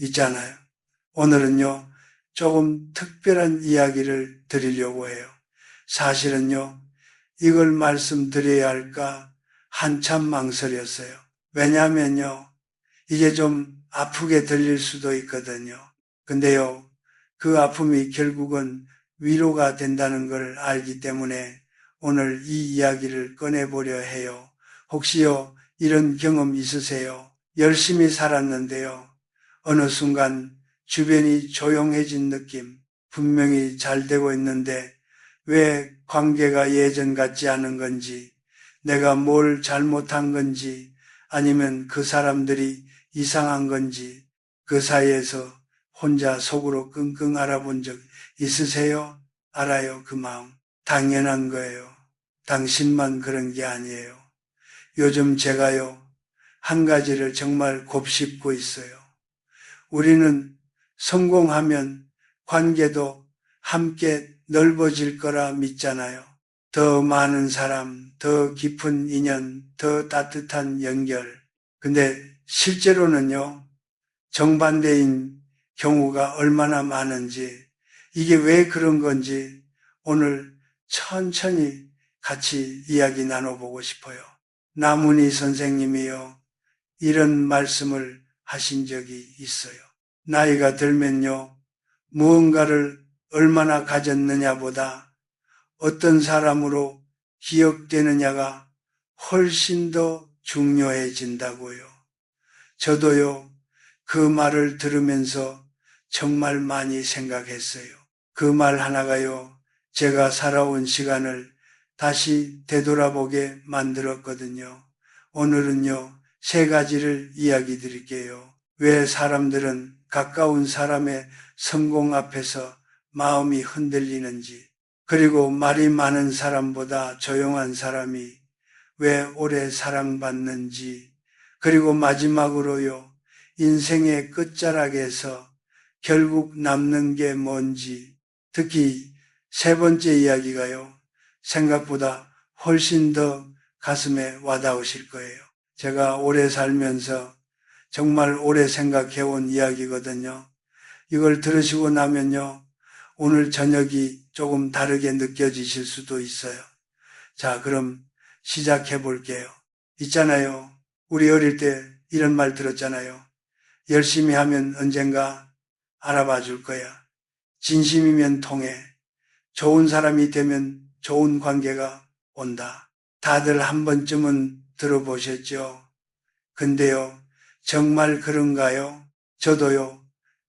있잖아요. 오늘은요, 조금 특별한 이야기를 드리려고 해요. 사실은요, 이걸 말씀드려야 할까 한참 망설였어요. 왜냐하면요, 이게 좀 아프게 들릴 수도 있거든요. 근데요, 그 아픔이 결국은 위로가 된다는 걸 알기 때문에 오늘 이 이야기를 꺼내보려 해요. 혹시요, 이런 경험 있으세요? 열심히 살았는데요, 어느 순간 주변이 조용해진 느낌, 분명히 잘 되고 있는데 왜 관계가 예전 같지 않은 건지, 내가 뭘 잘못한 건지, 아니면 그 사람들이 이상한 건지, 그 사이에서 혼자 속으로 끙끙 앓아본 적 있으세요? 알아요, 그 마음. 당연한 거예요. 당신만 그런 게 아니에요. 요즘 제가요, 한 가지를 정말 곱씹고 있어요. 우리는 성공하면 관계도 함께 넓어질 거라 믿잖아요. 더 많은 사람, 더 깊은 인연, 더 따뜻한 연결. 근데 실제로는요, 정반대인 경우가 얼마나 많은지, 이게 왜 그런 건지 오늘 천천히 같이 이야기 나눠보고 싶어요. 나문희 선생님이요, 이런 말씀을 하신 적이 있어요. 나이가 들면요, 무언가를 얼마나 가졌느냐보다 어떤 사람으로 기억되느냐가 훨씬 더 중요해진다고요. 저도요, 그 말을 들으면서 정말 많이 생각했어요. 그 말 하나가요, 제가 살아온 시간을 다시 되돌아보게 만들었거든요. 오늘은요, 세 가지를 이야기 드릴게요. 왜 사람들은 가까운 사람의 성공 앞에서 마음이 흔들리는지, 그리고 말이 많은 사람보다 조용한 사람이 왜 오래 사랑받는지, 그리고 마지막으로요, 인생의 끝자락에서 결국 남는 게 뭔지, 특히 세 번째 이야기가요, 생각보다 훨씬 더 가슴에 와닿으실 거예요. 제가 오래 살면서 정말 오래 생각해온 이야기거든요. 이걸 들으시고 나면요, 오늘 저녁이 조금 다르게 느껴지실 수도 있어요. 자, 그럼 시작해 볼게요. 있잖아요. 우리 어릴 때 이런 말 들었잖아요. 열심히 하면 언젠가 알아봐 줄 거야. 진심이면 통해. 좋은 사람이 되면 좋은 관계가 온다. 다들 한 번쯤은 들어보셨죠? 근데요, 정말 그런가요? 저도요,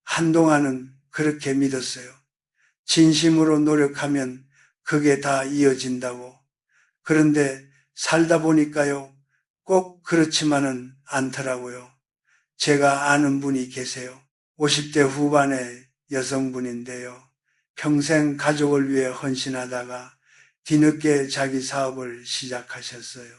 한동안은 그렇게 믿었어요. 진심으로 노력하면 그게 다 이어진다고. 그런데 살다 보니까요, 꼭 그렇지만은 않더라고요. 제가 아는 분이 계세요. 50대 후반의 여성분인데요. 평생 가족을 위해 헌신하다가 뒤늦게 자기 사업을 시작하셨어요.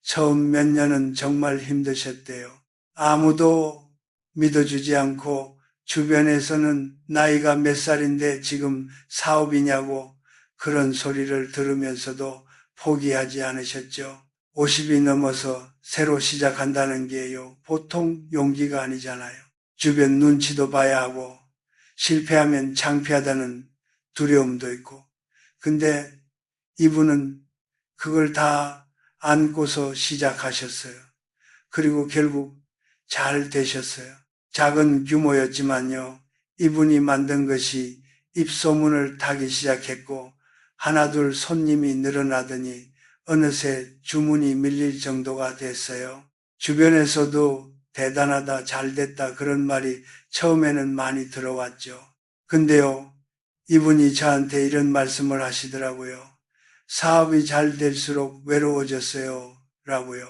처음 몇 년은 정말 힘드셨대요. 아무도 믿어주지 않고 주변에서는 나이가 몇 살인데 지금 사업이냐고 그런 소리를 들으면서도 포기하지 않으셨죠. 50이 넘어서 새로 시작한다는 게요, 보통 용기가 아니잖아요. 주변 눈치도 봐야 하고 실패하면 창피하다는 두려움도 있고. 근데 이분은 그걸 다 안고서 시작하셨어요. 그리고 결국 잘 되셨어요. 작은 규모였지만요, 이분이 만든 것이 입소문을 타기 시작했고 하나둘 손님이 늘어나더니 어느새 주문이 밀릴 정도가 됐어요. 주변에서도 대단하다, 잘됐다 그런 말이 처음에는 많이 들어왔죠. 근데요, 이분이 저한테 이런 말씀을 하시더라고요. 사업이 잘 될수록 외로워졌어요. 라고요.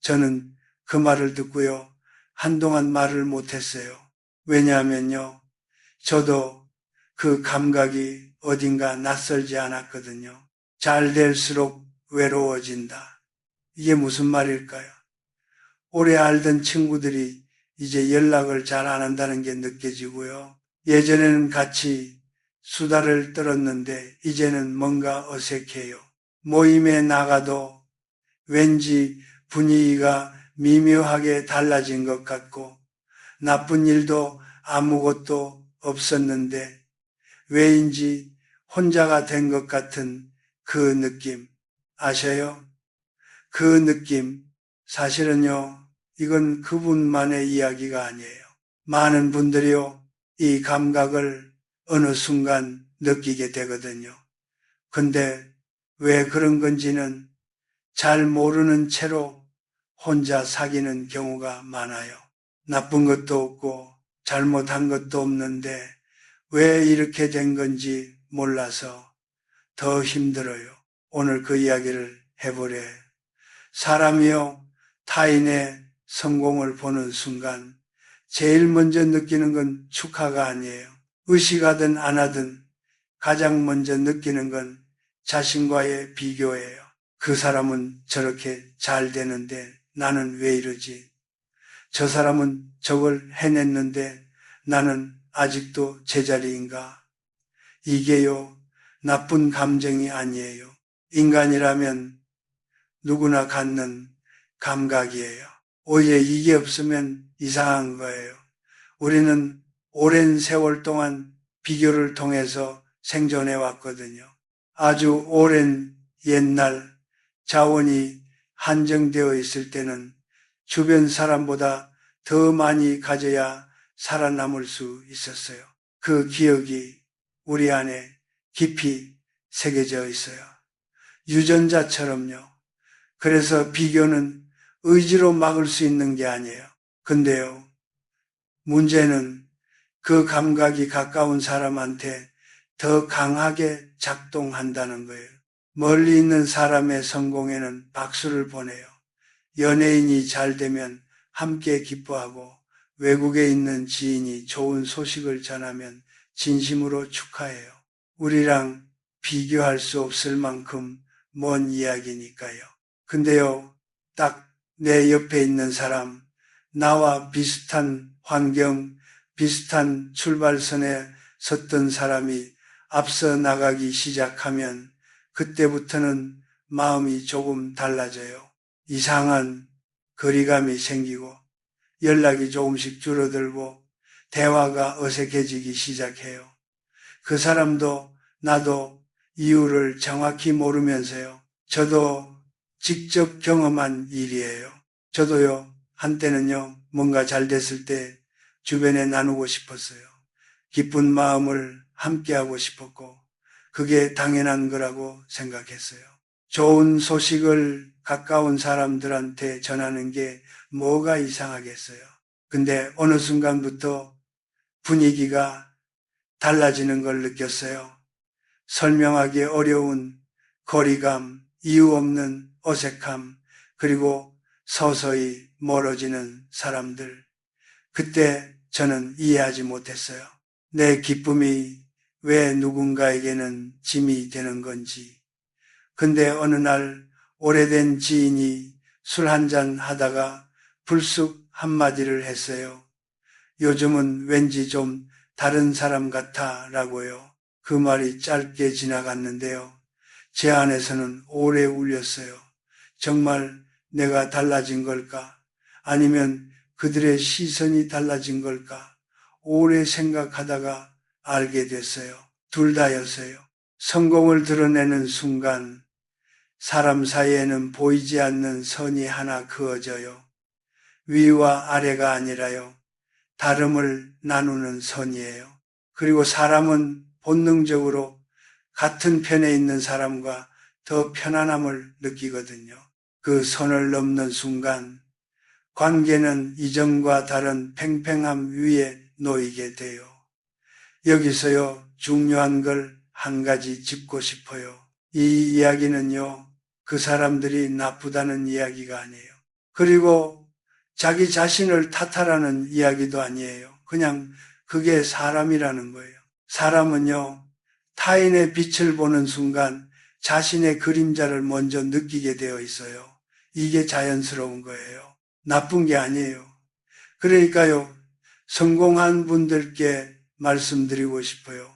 저는 그 말을 듣고요, 한동안 말을 못했어요. 왜냐하면요, 저도 그 감각이 어딘가 낯설지 않았거든요. 잘 될수록 외로워진다. 이게 무슨 말일까요? 오래 알던 친구들이 이제 연락을 잘 안 한다는 게 느껴지고요. 예전에는 같이 수다를 떨었는데 이제는 뭔가 어색해요. 모임에 나가도 왠지 분위기가 미묘하게 달라진 것 같고 나쁜 일도 아무것도 없었는데 왜인지 혼자가 된 것 같은 그 느낌 아셔요? 그 느낌 사실은요 이건 그분만의 이야기가 아니에요. 많은 분들이요 이 감각을 어느 순간 느끼게 되거든요. 근데 왜 그런 건지는 잘 모르는 채로 혼자 사귀는 경우가 많아요. 나쁜 것도 없고 잘못한 것도 없는데 왜 이렇게 된 건지 몰라서 더 힘들어요. 오늘 그 이야기를 해보래. 사람이요, 타인의 성공을 보는 순간 제일 먼저 느끼는 건 축하가 아니에요. 의식하든 안 하든 가장 먼저 느끼는 건 자신과의 비교예요. 그 사람은 저렇게 잘 되는데 나는 왜 이러지? 저 사람은 저걸 해냈는데 나는 아직도 제자리인가? 이게요, 나쁜 감정이 아니에요. 인간이라면 누구나 갖는 감각이에요. 오히려 이게 없으면 이상한 거예요. 우리는 오랜 세월 동안 비교를 통해서 생존해 왔거든요. 아주 오랜 옛날 자원이 한정되어 있을 때는 주변 사람보다 더 많이 가져야 살아남을 수 있었어요. 그 기억이 우리 안에 깊이 새겨져 있어요. 유전자처럼요. 그래서 비교는 의지로 막을 수 있는 게 아니에요. 근데요, 문제는 그 감각이 가까운 사람한테 더 강하게 작동한다는 거예요. 멀리 있는 사람의 성공에는 박수를 보내요. 연예인이 잘 되면 함께 기뻐하고 외국에 있는 지인이 좋은 소식을 전하면 진심으로 축하해요. 우리랑 비교할 수 없을 만큼 먼 이야기니까요. 근데요, 딱 내 옆에 있는 사람, 나와 비슷한 환경, 비슷한 출발선에 섰던 사람이 앞서 나가기 시작하면 그때부터는 마음이 조금 달라져요. 이상한 거리감이 생기고 연락이 조금씩 줄어들고 대화가 어색해지기 시작해요. 그 사람도 나도 이유를 정확히 모르면서요. 저도 직접 경험한 일이에요. 저도요, 한때는요, 뭔가 잘 됐을 때 주변에 나누고 싶었어요. 기쁜 마음을 함께하고 싶었고, 그게 당연한 거라고 생각했어요. 좋은 소식을 가까운 사람들한테 전하는 게 뭐가 이상하겠어요. 근데 어느 순간부터 분위기가 달라지는 걸 느꼈어요. 설명하기 어려운 거리감, 이유 없는 어색함, 그리고 서서히 멀어지는 사람들. 그때 저는 이해하지 못했어요. 내 기쁨이 왜 누군가에게는 짐이 되는 건지. 근데 어느 날 오래된 지인이 술 한잔 하다가 불쑥 한마디를 했어요. 요즘은 왠지 좀 다른 사람 같아 라고요. 그 말이 짧게 지나갔는데요. 제 안에서는 오래 울렸어요. 정말 내가 달라진 걸까? 아니면 그들의 시선이 달라진 걸까? 오래 생각하다가 알게 됐어요. 둘 다였어요. 성공을 드러내는 순간 사람 사이에는 보이지 않는 선이 하나 그어져요. 위와 아래가 아니라요. 다름을 나누는 선이에요. 그리고 사람은 본능적으로 같은 편에 있는 사람과 더 편안함을 느끼거든요. 그 선을 넘는 순간 관계는 이전과 다른 팽팽함 위에 놓이게 돼요. 여기서요, 중요한 걸 한 가지 짚고 싶어요. 이 이야기는요, 그 사람들이 나쁘다는 이야기가 아니에요. 그리고 자기 자신을 탓하라는 이야기도 아니에요. 그냥 그게 사람이라는 거예요. 사람은요, 타인의 빛을 보는 순간 자신의 그림자를 먼저 느끼게 되어 있어요. 이게 자연스러운 거예요. 나쁜 게 아니에요. 그러니까요, 성공한 분들께 말씀드리고 싶어요.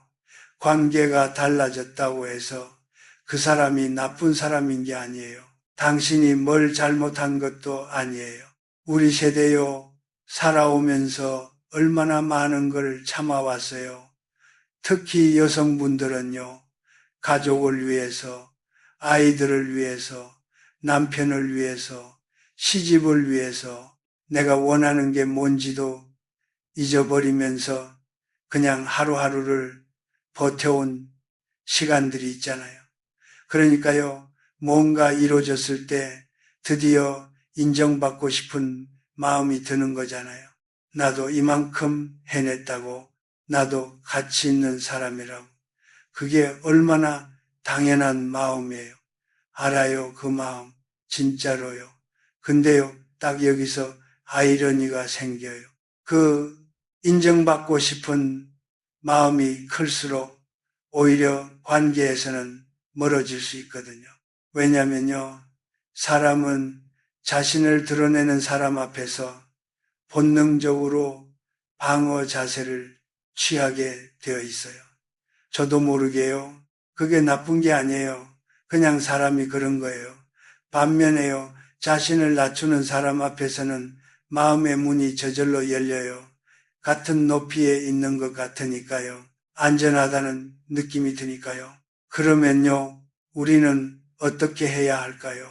관계가 달라졌다고 해서 그 사람이 나쁜 사람인 게 아니에요. 당신이 뭘 잘못한 것도 아니에요. 우리 세대요, 살아오면서 얼마나 많은 걸 참아왔어요. 특히 여성분들은요, 가족을 위해서, 아이들을 위해서, 남편을 위해서, 시집을 위해서 내가 원하는 게 뭔지도 잊어버리면서 그냥 하루하루를 버텨온 시간들이 있잖아요. 그러니까요, 뭔가 이루어졌을 때 드디어 인정받고 싶은 마음이 드는 거잖아요. 나도 이만큼 해냈다고, 나도 가치 있는 사람이라고. 그게 얼마나 당연한 마음이에요. 알아요, 그 마음. 진짜로요. 근데요, 딱 여기서 아이러니가 생겨요. 그 인정받고 싶은 마음이 클수록 오히려 관계에서는 멀어질 수 있거든요. 왜냐면요, 사람은 자신을 드러내는 사람 앞에서 본능적으로 방어 자세를 취하게 되어 있어요. 저도 모르게요. 그게 나쁜 게 아니에요. 그냥 사람이 그런 거예요. 반면에요, 자신을 낮추는 사람 앞에서는 마음의 문이 저절로 열려요. 같은 높이에 있는 것 같으니까요. 안전하다는 느낌이 드니까요. 그러면요, 우리는 어떻게 해야 할까요?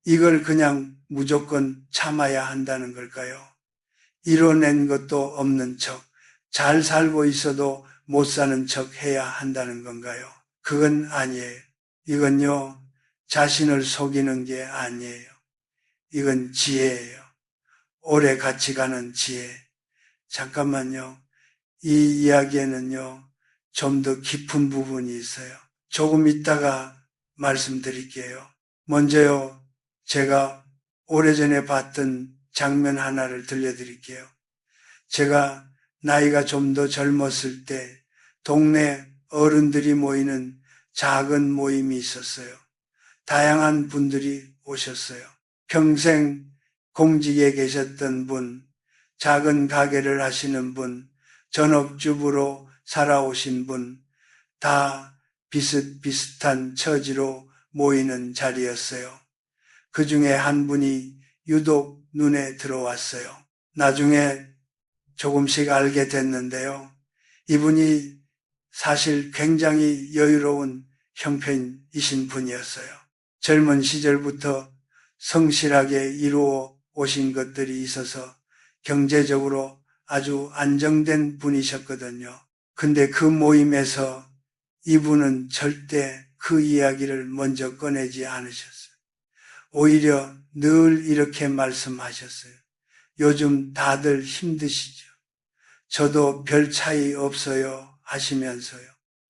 이걸 그냥 무조건 참아야 한다는 걸까요? 이뤄낸 것도 없는 척, 잘 살고 있어도 못 사는 척 해야 한다는 건가요? 그건 아니에요. 이건요, 자신을 속이는 게 아니에요. 이건 지혜예요. 오래 같이 가는 지혜. 잠깐만요. 이 이야기에는요, 좀 더 깊은 부분이 있어요. 조금 있다가 말씀드릴게요. 먼저요, 제가 오래전에 봤던 장면 하나를 들려드릴게요. 제가 나이가 좀 더 젊었을 때 동네 어른들이 모이는 작은 모임이 있었어요. 다양한 분들이 오셨어요. 평생 공직에 계셨던 분, 작은 가게를 하시는 분, 전업주부로 살아오신 분, 다 비슷비슷한 처지로 모이는 자리였어요. 그 중에 한 분이 유독 눈에 들어왔어요. 나중에 조금씩 알게 됐는데요. 이분이 사실 굉장히 여유로운 형편이신 분이었어요. 젊은 시절부터 성실하게 이루어 오신 것들이 있어서 경제적으로 아주 안정된 분이셨거든요. 근데 그 모임에서 이분은 절대 그 이야기를 먼저 꺼내지 않으셨어요. 오히려 늘 이렇게 말씀하셨어요. 요즘 다들 힘드시죠? 저도 별 차이 없어요 하시면서요.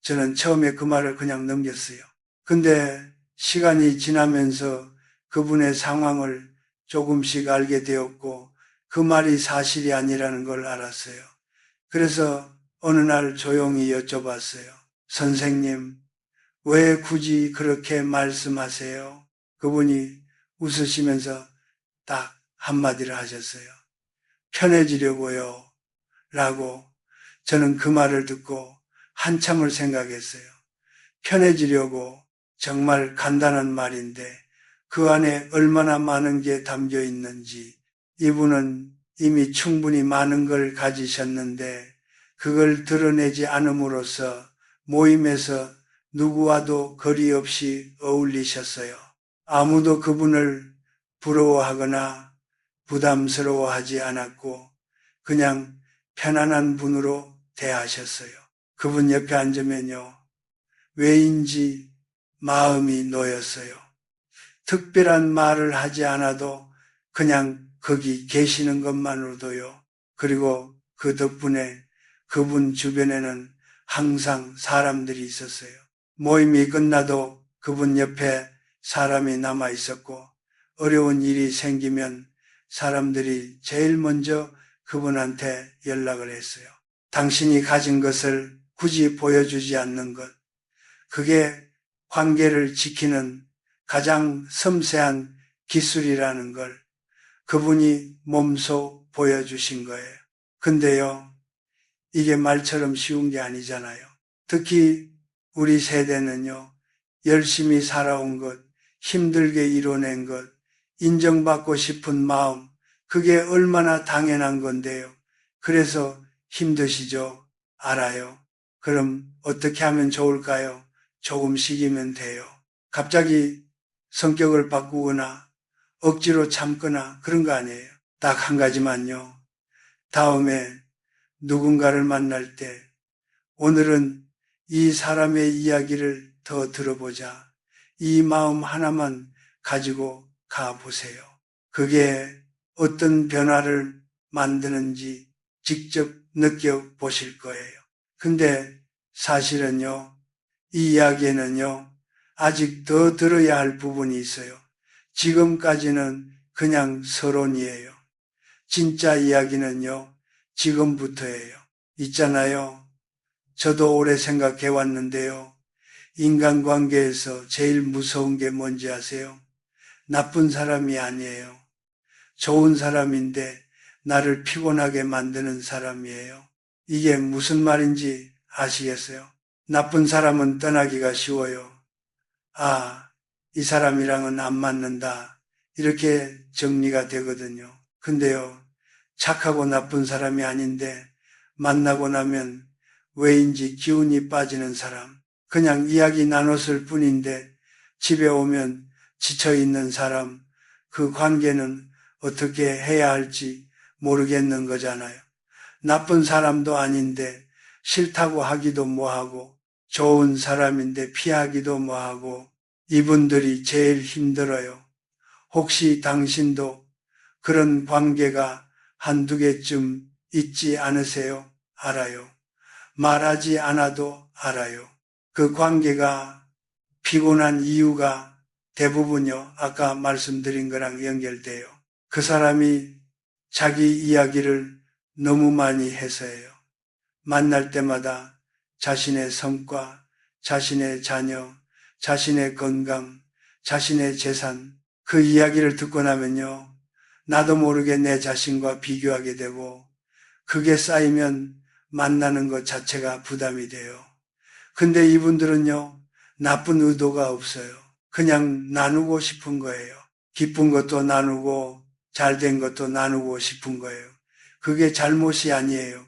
저는 처음에 그 말을 그냥 넘겼어요. 근데 시간이 지나면서 그분의 상황을 조금씩 알게 되었고 그 말이 사실이 아니라는 걸 알았어요. 그래서 어느 날 조용히 여쭤봤어요. 선생님, 왜 굳이 그렇게 말씀하세요? 그분이 웃으시면서 딱 한마디를 하셨어요. 편해지려고요. 라고 저는 그 말을 듣고 한참을 생각했어요. 편해지려고 정말 간단한 말인데 그 안에 얼마나 많은 게 담겨 있는지 이분은 이미 충분히 많은 걸 가지셨는데 그걸 드러내지 않음으로써 모임에서 누구와도 거리 없이 어울리셨어요. 아무도 그분을 부러워하거나 부담스러워하지 않았고 그냥 편안한 분으로 대하셨어요. 그분 옆에 앉으면요. 왜인지 마음이 놓였어요. 특별한 말을 하지 않아도 그냥 거기 계시는 것만으로도요. 그리고 그 덕분에 그분 주변에는 항상 사람들이 있었어요. 모임이 끝나도 그분 옆에 사람이 남아 있었고 어려운 일이 생기면 사람들이 제일 먼저 그분한테 연락을 했어요. 당신이 가진 것을 굳이 보여주지 않는 것. 그게 관계를 지키는 가장 섬세한 기술이라는 걸 그분이 몸소 보여주신 거예요. 근데요, 이게 말처럼 쉬운 게 아니잖아요. 특히 우리 세대는요, 열심히 살아온 것, 힘들게 이뤄낸 것, 인정받고 싶은 마음, 그게 얼마나 당연한 건데요. 그래서 힘드시죠? 알아요. 그럼 어떻게 하면 좋을까요? 조금씩이면 돼요. 갑자기 성격을 바꾸거나 억지로 참거나 그런 거 아니에요. 딱 한 가지만요. 다음에 누군가를 만날 때 오늘은 이 사람의 이야기를 더 들어보자. 이 마음 하나만 가지고 가보세요. 그게 어떤 변화를 만드는지 직접 느껴보실 거예요. 근데 사실은요, 이 이야기에는요, 아직 더 들어야 할 부분이 있어요. 지금까지는 그냥 서론이에요. 진짜 이야기는요, 지금부터예요. 있잖아요. 저도 오래 생각해 왔는데요. 인간관계에서 제일 무서운 게 뭔지 아세요? 나쁜 사람이 아니에요. 좋은 사람인데 나를 피곤하게 만드는 사람이에요. 이게 무슨 말인지 아시겠어요? 나쁜 사람은 떠나기가 쉬워요. 아, 이 사람이랑은 안 맞는다. 이렇게 정리가 되거든요. 근데요, 착하고 나쁜 사람이 아닌데 만나고 나면 왜인지 기운이 빠지는 사람, 그냥 이야기 나눴을 뿐인데 집에 오면 지쳐있는 사람, 그 관계는 어떻게 해야 할지 모르겠는 거잖아요. 나쁜 사람도 아닌데 싫다고 하기도 뭐하고 좋은 사람인데 피하기도 뭐하고 이분들이 제일 힘들어요. 혹시 당신도 그런 관계가 한두 개쯤 있지 않으세요? 알아요. 말하지 않아도 알아요. 그 관계가 피곤한 이유가 대부분요, 아까 말씀드린 거랑 연결돼요. 그 사람이 자기 이야기를 너무 많이 해서예요. 만날 때마다 자신의 성과, 자신의 자녀, 자신의 건강, 자신의 재산, 그 이야기를 듣고 나면요, 나도 모르게 내 자신과 비교하게 되고, 그게 쌓이면 만나는 것 자체가 부담이 돼요. 근데 이분들은요, 나쁜 의도가 없어요. 그냥 나누고 싶은 거예요. 기쁜 것도 나누고, 잘된 것도 나누고 싶은 거예요. 그게 잘못이 아니에요.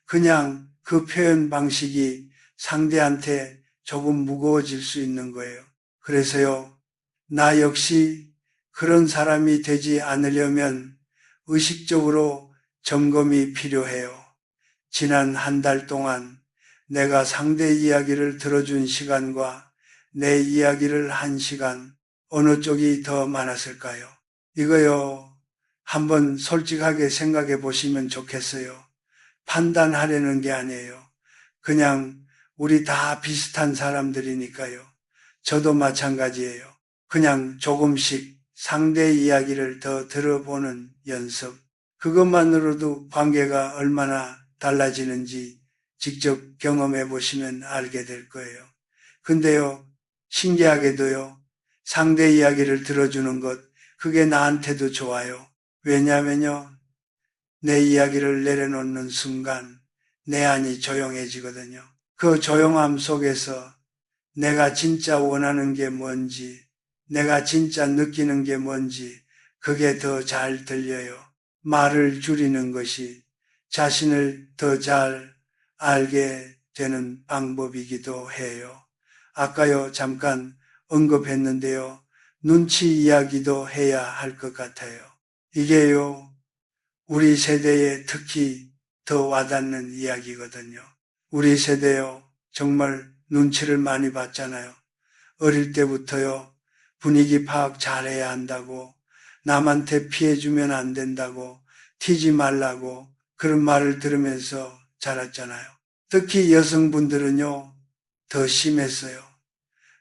그냥 그 표현 방식이 상대한테 조금 무거워질 수 있는 거예요. 그래서요, 나 역시 그런 사람이 되지 않으려면 의식적으로 점검이 필요해요. 지난 한 달 동안 내가 상대 이야기를 들어준 시간과 내 이야기를 한 시간, 어느 쪽이 더 많았을까요? 이거요, 한번 솔직하게 생각해 보시면 좋겠어요. 판단하려는 게 아니에요. 그냥 우리 다 비슷한 사람들이니까요. 저도 마찬가지예요. 그냥 조금씩 상대 이야기를 더 들어보는 연습. 그것만으로도 관계가 얼마나 달라지는지 직접 경험해 보시면 알게 될 거예요. 근데요, 신기하게도요, 상대 이야기를 들어주는 것, 그게 나한테도 좋아요. 왜냐하면요, 내 이야기를 내려놓는 순간 내 안이 조용해지거든요. 그 조용함 속에서 내가 진짜 원하는 게 뭔지, 내가 진짜 느끼는 게 뭔지, 그게 더 잘 들려요. 말을 줄이는 것이 자신을 더 잘 알게 되는 방법이기도 해요. 아까요, 잠깐 언급했는데요. 눈치 이야기도 해야 할 것 같아요. 이게요, 우리 세대에 특히 더 와닿는 이야기거든요. 우리 세대요, 정말 눈치를 많이 봤잖아요. 어릴 때부터요, 분위기 파악 잘해야 한다고, 남한테 피해주면 안 된다고, 튀지 말라고 그런 말을 들으면서 자랐잖아요. 특히 여성분들은요, 더 심했어요.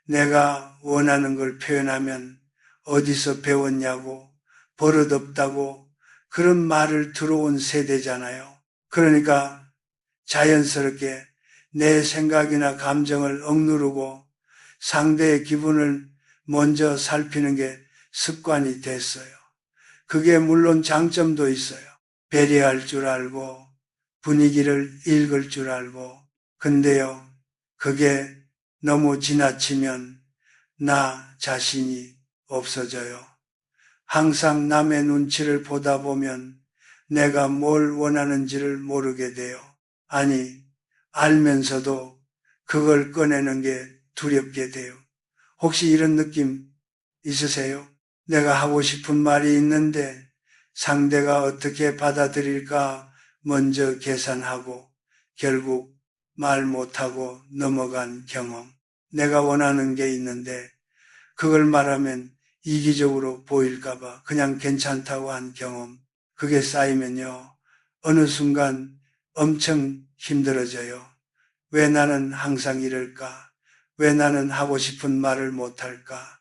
내가 원하는 걸 표현하면 어디서 배웠냐고, 버릇없다고 그런 말을 들어온 세대잖아요. 그러니까 자연스럽게 내 생각이나 감정을 억누르고 상대의 기분을 먼저 살피는 게 습관이 됐어요. 그게 물론 장점도 있어요. 배려할 줄 알고 분위기를 읽을 줄 알고. 근데요, 그게 너무 지나치면 나 자신이 없어져요. 항상 남의 눈치를 보다 보면 내가 뭘 원하는지를 모르게 돼요. 아니, 알면서도 그걸 꺼내는 게 두렵게 돼요. 혹시 이런 느낌 있으세요? 내가 하고 싶은 말이 있는데 상대가 어떻게 받아들일까 먼저 계산하고 결국 말 못하고 넘어간 경험. 내가 원하는 게 있는데 그걸 말하면 이기적으로 보일까봐 그냥 괜찮다고 한 경험. 그게 쌓이면요. 어느 순간 엄청 힘들어져요. 왜 나는 항상 이럴까? 왜 나는 하고 싶은 말을 못할까?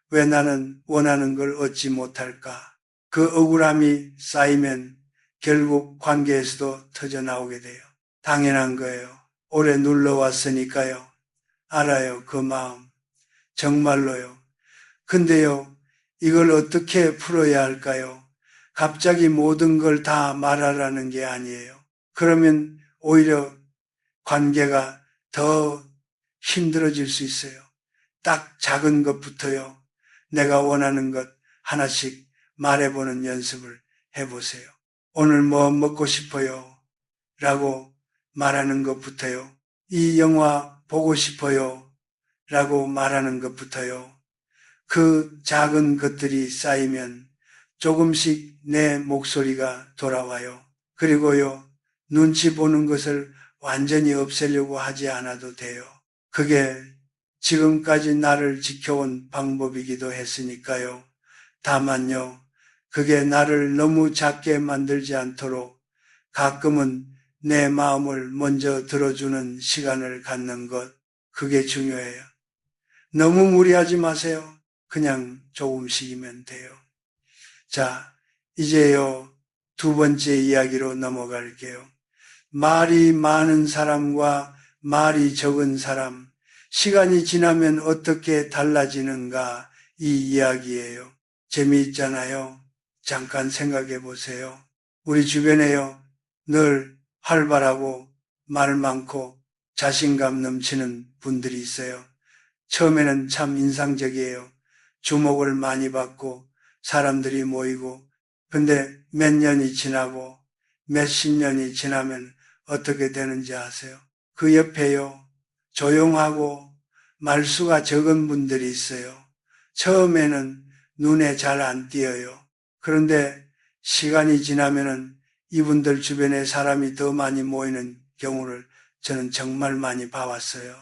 왜 나는 원하는 걸 얻지 못할까? 그 억울함이 쌓이면 결국 관계에서도 터져나오게 돼요. 당연한 거예요. 오래 눌러왔으니까요. 알아요, 그 마음. 정말로요. 근데요, 이걸 어떻게 풀어야 할까요? 갑자기 모든 걸 다 말하라는 게 아니에요. 그러면 오히려 관계가 더 힘들어질 수 있어요. 딱 작은 것부터요. 내가 원하는 것 하나씩 말해보는 연습을 해보세요. 오늘 뭐 먹고 싶어요? 라고 말하는 것부터요. 이 영화 보고 싶어요? 라고 말하는 것부터요. 그 작은 것들이 쌓이면 조금씩 내 목소리가 돌아와요. 그리고요, 눈치 보는 것을 완전히 없애려고 하지 않아도 돼요. 그게 지금까지 나를 지켜온 방법이기도 했으니까요. 다만요, 그게 나를 너무 작게 만들지 않도록 가끔은 내 마음을 먼저 들어주는 시간을 갖는 것, 그게 중요해요. 너무 무리하지 마세요. 그냥 조금씩이면 돼요. 자, 이제요, 두 번째 이야기로 넘어갈게요. 말이 많은 사람과 말이 적은 사람, 시간이 지나면 어떻게 달라지는가 이 이야기예요. 재미있잖아요. 잠깐 생각해 보세요. 우리 주변에요, 늘 활발하고 말 많고 자신감 넘치는 분들이 있어요. 처음에는 참 인상적이에요. 주목을 많이 받고 사람들이 모이고, 근데 몇 년이 지나고 몇십 년이 지나면 어떻게 되는지 아세요? 그 옆에요, 조용하고 말수가 적은 분들이 있어요. 처음에는 눈에 잘 안 띄어요. 그런데 시간이 지나면은 이분들 주변에 사람이 더 많이 모이는 경우를 저는 정말 많이 봐왔어요.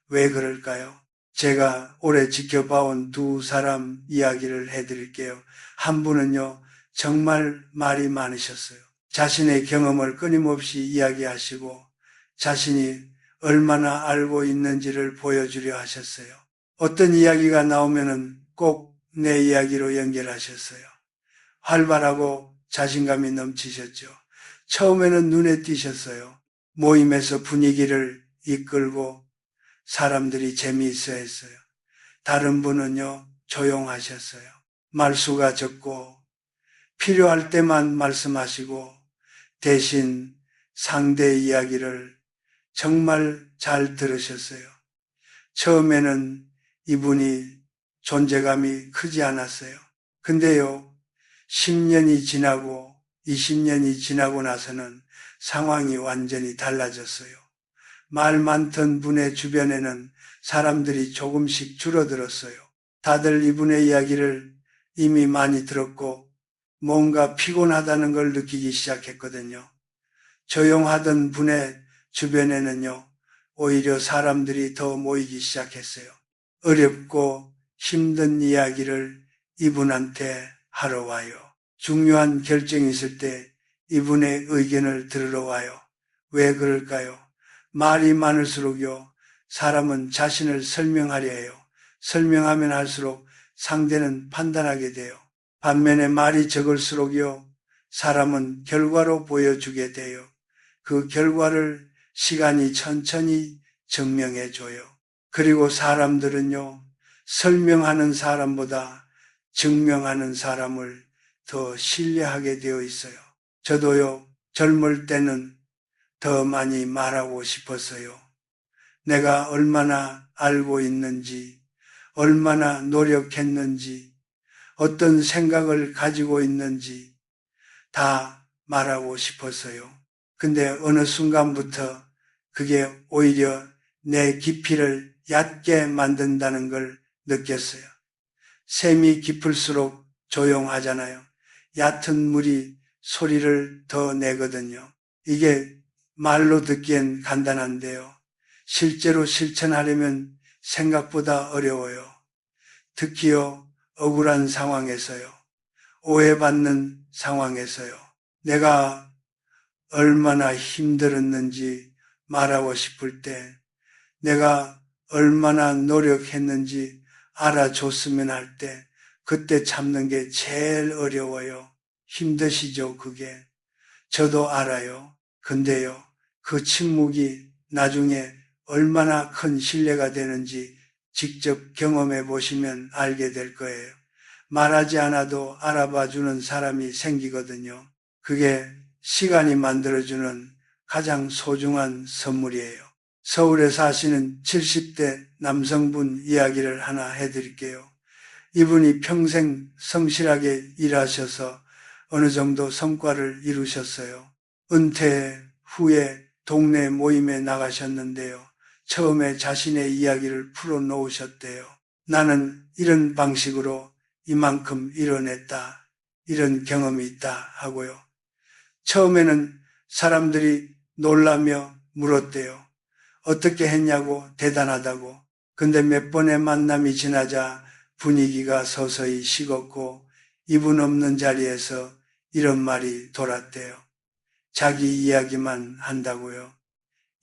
왜 그럴까요? 제가 오래 지켜봐온 두 사람 이야기를 해드릴게요. 한 분은요, 정말 말이 많으셨어요. 자신의 경험을 끊임없이 이야기하시고 자신이 얼마나 알고 있는지를 보여주려 하셨어요. 어떤 이야기가 나오면은 꼭 내 이야기로 연결하셨어요. 활발하고 자신감이 넘치셨죠. 처음에는 눈에 띄셨어요. 모임에서 분위기를 이끌고 사람들이 재미있어 했어요. 다른 분은요, 조용하셨어요. 말수가 적고 필요할 때만 말씀하시고 대신 상대 이야기를 정말 잘 들으셨어요. 처음에는 이분이 존재감이 크지 않았어요. 근데요, 10년이 지나고 20년이 지나고 나서는 상황이 완전히 달라졌어요. 말 많던 분의 주변에는 사람들이 조금씩 줄어들었어요. 다들 이분의 이야기를 이미 많이 들었고 뭔가 피곤하다는 걸 느끼기 시작했거든요. 조용하던 분의 주변에는요, 오히려 사람들이 더 모이기 시작했어요. 어렵고 힘든 이야기를 이분한테 하러 와요. 중요한 결정이 있을 때 이분의 의견을 들으러 와요. 왜 그럴까요? 말이 많을수록요, 사람은 자신을 설명하려 해요. 설명하면 할수록 상대는 판단하게 돼요. 반면에 말이 적을수록요, 사람은 결과로 보여주게 돼요. 그 결과를 시간이 천천히 증명해 줘요. 그리고 사람들은요, 설명하는 사람보다 증명하는 사람을 더 신뢰하게 되어 있어요. 저도요, 젊을 때는 더 많이 말하고 싶었어요. 내가 얼마나 알고 있는지, 얼마나 노력했는지, 어떤 생각을 가지고 있는지 다 말하고 싶었어요. 근데 어느 순간부터 그게 오히려 내 깊이를 얕게 만든다는 걸 느꼈어요. 샘이 깊을수록 조용하잖아요. 얕은 물이 소리를 더 내거든요. 이게 말로 듣기엔 간단한데요. 실제로 실천하려면 생각보다 어려워요. 특히요, 억울한 상황에서요. 오해받는 상황에서요. 내가 얼마나 힘들었는지 말하고 싶을 때, 내가 얼마나 노력했는지 알아줬으면 할 때, 그때 참는 게 제일 어려워요. 힘드시죠, 그게. 저도 알아요. 근데요, 그 침묵이 나중에 얼마나 큰 신뢰가 되는지 직접 경험해 보시면 알게 될 거예요. 말하지 않아도 알아봐 주는 사람이 생기거든요. 그게 시간이 만들어주는 가장 소중한 선물이에요. 서울에 사시는 70대 남성분 이야기를 하나 해드릴게요. 이분이 평생 성실하게 일하셔서 어느 정도 성과를 이루셨어요. 은퇴 후에 동네 모임에 나가셨는데요. 처음에 자신의 이야기를 풀어놓으셨대요. 나는 이런 방식으로 이만큼 이뤄냈다. 이런 경험이 있다 하고요. 처음에는 사람들이 놀라며 물었대요. 어떻게 했냐고 대단하다고. 근데 몇 번의 만남이 지나자 분위기가 서서히 식었고 이분 없는 자리에서 이런 말이 돌았대요. 자기 이야기만 한다고요.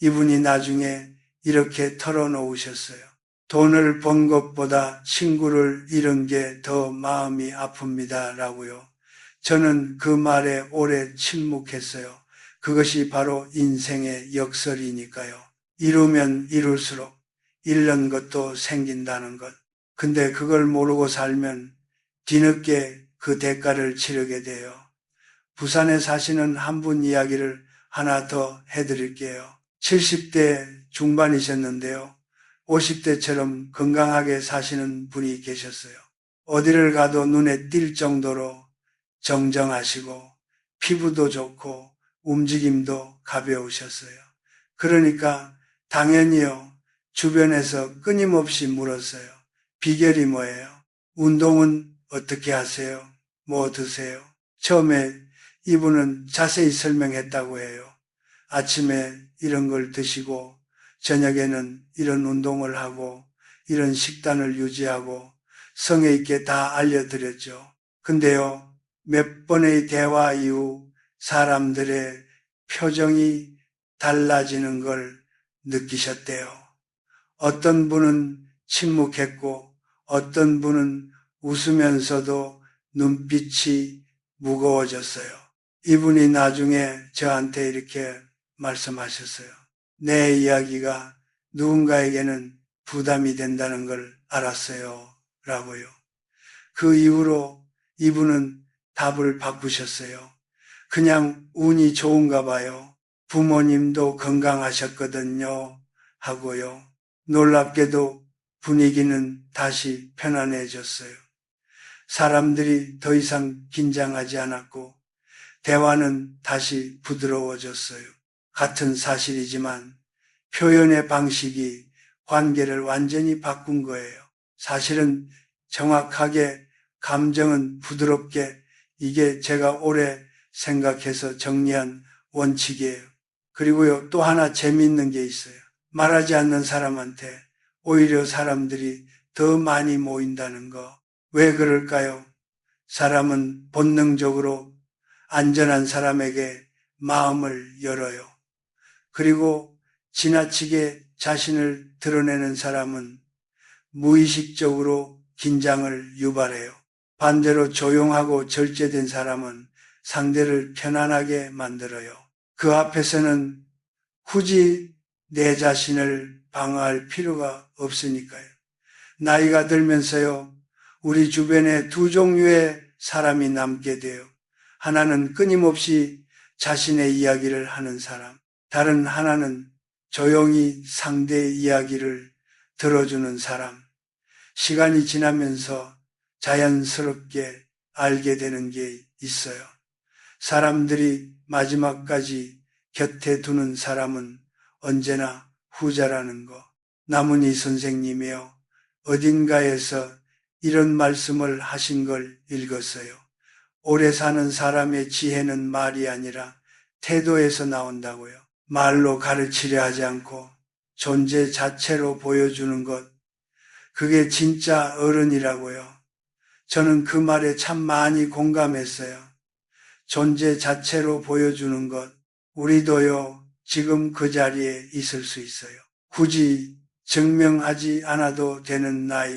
이분이 나중에 이렇게 털어놓으셨어요. 돈을 번 것보다 친구를 잃은 게 더 마음이 아픕니다. 라고요. 저는 그 말에 오래 침묵했어요. 그것이 바로 인생의 역설이니까요. 이루면 이룰수록 잃는 것도 생긴다는 것. 근데 그걸 모르고 살면 뒤늦게 그 대가를 치르게 돼요. 부산에 사시는 한 분 이야기를 하나 더 해드릴게요. 70대 중반이셨는데요. 50대처럼 건강하게 사시는 분이 계셨어요. 어디를 가도 눈에 띌 정도로 정정하시고 피부도 좋고 움직임도 가벼우셨어요. 그러니까 당연히요. 주변에서 끊임없이 물었어요. 비결이 뭐예요? 운동은 어떻게 하세요? 뭐 드세요? 처음에 이분은 자세히 설명했다고 해요. 아침에 이런 걸 드시고 저녁에는 이런 운동을 하고 이런 식단을 유지하고 성의 있게 다 알려드렸죠. 근데요, 몇 번의 대화 이후 사람들의 표정이 달라지는 걸 느끼셨대요. 어떤 분은 침묵했고 어떤 분은 웃으면서도 눈빛이 무거워졌어요. 이분이 나중에 저한테 이렇게 말씀하셨어요. 내 이야기가 누군가에게는 부담이 된다는 걸 알았어요. 라고요. 그 이후로 이분은 답을 바꾸셨어요. 그냥 운이 좋은가 봐요. 부모님도 건강하셨거든요. 하고요. 놀랍게도 분위기는 다시 편안해졌어요. 사람들이 더 이상 긴장하지 않았고 대화는 다시 부드러워졌어요. 같은 사실이지만 표현의 방식이 관계를 완전히 바꾼 거예요. 사실은 정확하게 감정은 부드럽게 이게 제가 오래 생각해서 정리한 원칙이에요. 그리고요, 또 하나 재미있는 게 있어요. 말하지 않는 사람한테 오히려 사람들이 더 많이 모인다는 거. 왜 그럴까요? 사람은 본능적으로 안전한 사람에게 마음을 열어요. 그리고 지나치게 자신을 드러내는 사람은 무의식적으로 긴장을 유발해요. 반대로 조용하고 절제된 사람은 상대를 편안하게 만들어요. 그 앞에서는 굳이 내 자신을 방어할 필요가 없으니까요. 나이가 들면서요, 우리 주변에 두 종류의 사람이 남게 돼요. 하나는 끊임없이 자신의 이야기를 하는 사람, 다른 하나는 조용히 상대의 이야기를 들어주는 사람. 시간이 지나면서 자연스럽게 알게 되는 게 있어요. 사람들이 마지막까지 곁에 두는 사람은 언제나 후자라는 거. 나문희 선생님이요. 어딘가에서 이런 말씀을 하신 걸 읽었어요. 오래 사는 사람의 지혜는 말이 아니라 태도에서 나온다고요. 말로 가르치려 하지 않고 존재 자체로 보여주는 것. 그게 진짜 어른이라고요. 저는 그 말에 참 많이 공감했어요. 존재 자체로 보여주는 것. 우리도요, 지금 그 자리에 있을 수 있어요. 굳이 증명하지 않아도 되는 나이,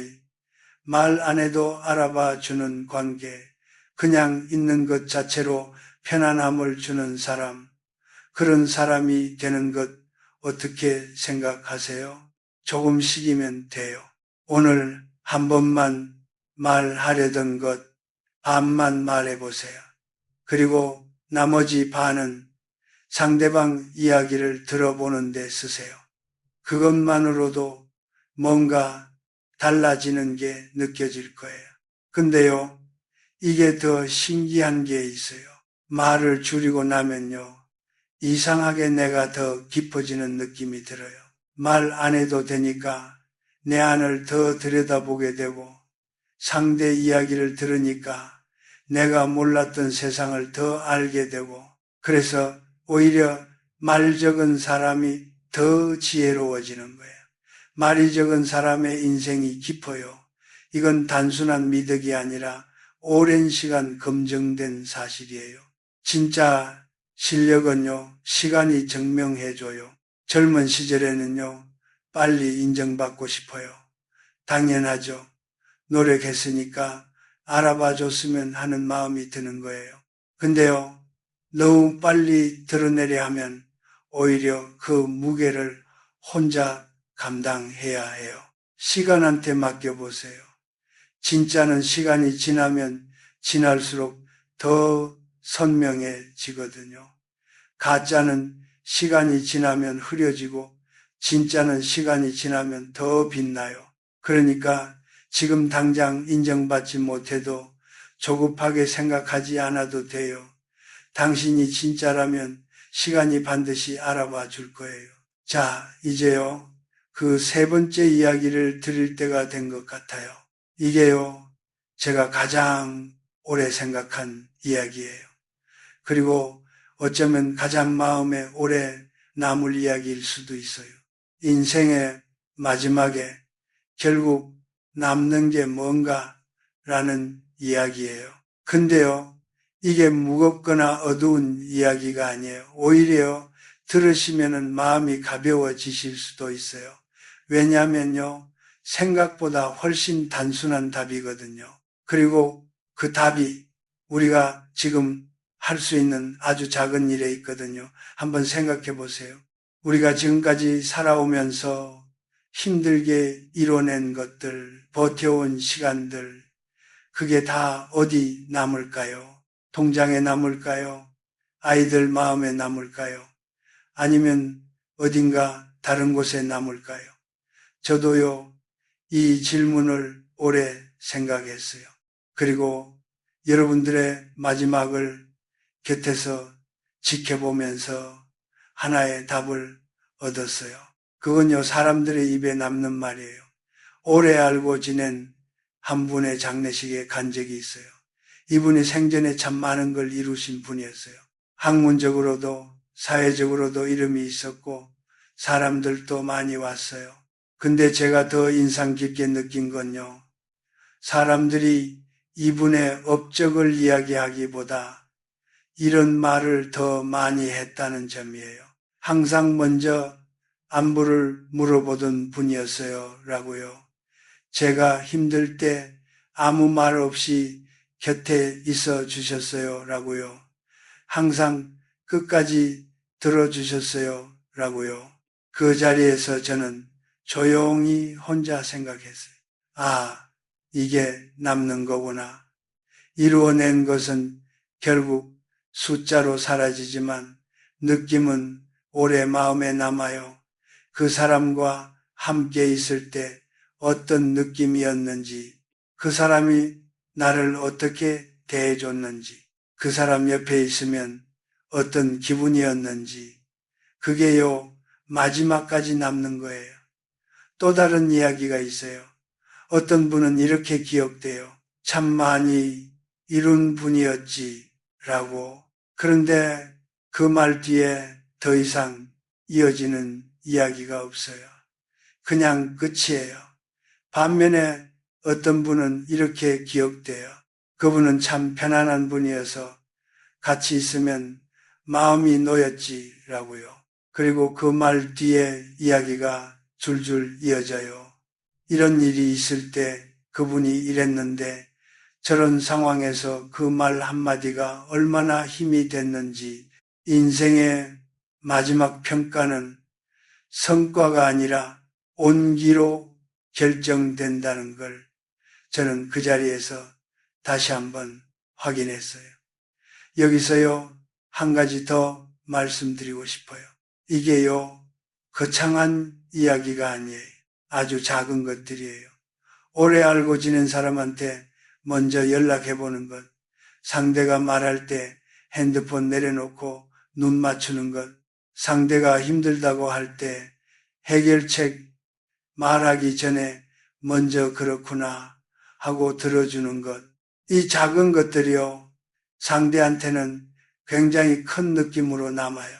말 안 해도 알아봐 주는 관계, 그냥 있는 것 자체로 편안함을 주는 사람, 그런 사람이 되는 것 어떻게 생각하세요? 조금씩이면 돼요. 오늘 한 번만 말하려던 것 반만 말해보세요. 그리고 나머지 반은 상대방 이야기를 들어보는 데 쓰세요. 그것만으로도 뭔가 달라지는 게 느껴질 거예요. 근데요, 이게 더 신기한 게 있어요. 말을 줄이고 나면요, 이상하게 내가 더 깊어지는 느낌이 들어요. 말 안 해도 되니까 내 안을 더 들여다보게 되고 상대 이야기를 들으니까 내가 몰랐던 세상을 더 알게 되고 그래서 오히려 말 적은 사람이 더 지혜로워지는 거예요. 말이 적은 사람의 인생이 깊어요. 이건 단순한 미덕이 아니라 오랜 시간 검증된 사실이에요. 진짜 실력은요, 시간이 증명해줘요. 젊은 시절에는요, 빨리 인정받고 싶어요. 당연하죠. 노력했으니까 알아봐 줬으면 하는 마음이 드는 거예요. 근데요, 너무 빨리 드러내려 하면 오히려 그 무게를 혼자 감당해야 해요. 시간한테 맡겨보세요. 진짜는 시간이 지나면 지날수록 더 선명해지거든요. 가짜는 시간이 지나면 흐려지고 진짜는 시간이 지나면 더 빛나요. 그러니까 지금 당장 인정받지 못해도 조급하게 생각하지 않아도 돼요. 당신이 진짜라면 시간이 반드시 알아봐 줄 거예요. 자, 이제요. 그 세 번째 이야기를 드릴 때가 된 것 같아요. 이게요. 제가 가장 오래 생각한 이야기예요. 그리고 어쩌면 가장 마음에 오래 남을 이야기일 수도 있어요. 인생의 마지막에 결국 남는 게 뭔가라는 이야기예요. 근데요, 이게 무겁거나 어두운 이야기가 아니에요. 오히려 들으시면은 마음이 가벼워지실 수도 있어요. 왜냐하면요, 생각보다 훨씬 단순한 답이거든요. 그리고 그 답이 우리가 지금 할 수 있는 아주 작은 일에 있거든요. 한번 생각해 보세요. 우리가 지금까지 살아오면서 힘들게 이뤄낸 것들, 버텨온 시간들, 그게 다 어디 남을까요? 통장에 남을까요? 아이들 마음에 남을까요? 아니면 어딘가 다른 곳에 남을까요? 저도요, 이 질문을 오래 생각했어요. 그리고 여러분들의 마지막을 곁에서 지켜보면서 하나의 답을 얻었어요. 그건요, 사람들의 입에 남는 말이에요. 오래 알고 지낸 한 분의 장례식에 간 적이 있어요. 이분이 생전에 참 많은 걸 이루신 분이었어요. 학문적으로도 사회적으로도 이름이 있었고 사람들도 많이 왔어요. 근데 제가 더 인상 깊게 느낀 건요. 사람들이 이분의 업적을 이야기하기보다 이런 말을 더 많이 했다는 점이에요. 항상 먼저 안부를 물어보던 분이었어요. 라고요. 제가 힘들 때 아무 말 없이 곁에 있어 주셨어요. 라고요. 항상 끝까지 들어주셨어요. 라고요. 그 자리에서 저는 조용히 혼자 생각했어요. 아, 이게 남는 거구나. 이루어낸 것은 결국 숫자로 사라지지만 느낌은 오래 마음에 남아요. 그 사람과 함께 있을 때 어떤 느낌이었는지, 그 사람이 나를 어떻게 대해줬는지, 그 사람 옆에 있으면 어떤 기분이었는지 그게요 마지막까지 남는 거예요. 또 다른 이야기가 있어요. 어떤 분은 이렇게 기억돼요. 참 많이 이룬 분이었지라고. 그런데 그 말 뒤에 더 이상 이어지는 이야기가 없어요. 그냥 끝이에요. 반면에 어떤 분은 이렇게 기억돼요. 그분은 참 편안한 분이어서 같이 있으면 마음이 놓였지라고요. 그리고 그 말 뒤에 이야기가 줄줄 이어져요. 이런 일이 있을 때 그분이 이랬는데 저런 상황에서 그 말 한마디가 얼마나 힘이 됐는지 인생의 마지막 평가는 성과가 아니라 온기로 결정된다는 걸 저는 그 자리에서 다시 한번 확인했어요. 여기서요, 한 가지 더 말씀드리고 싶어요. 이게요, 거창한 이야기가 아니에요. 아주 작은 것들이에요. 오래 알고 지낸 사람한테 먼저 연락해보는 것, 상대가 말할 때 핸드폰 내려놓고 눈 맞추는 것, 상대가 힘들다고 할 때 해결책 말하기 전에 먼저 그렇구나 하고 들어주는 것, 이 작은 것들이요, 상대한테는 굉장히 큰 느낌으로 남아요.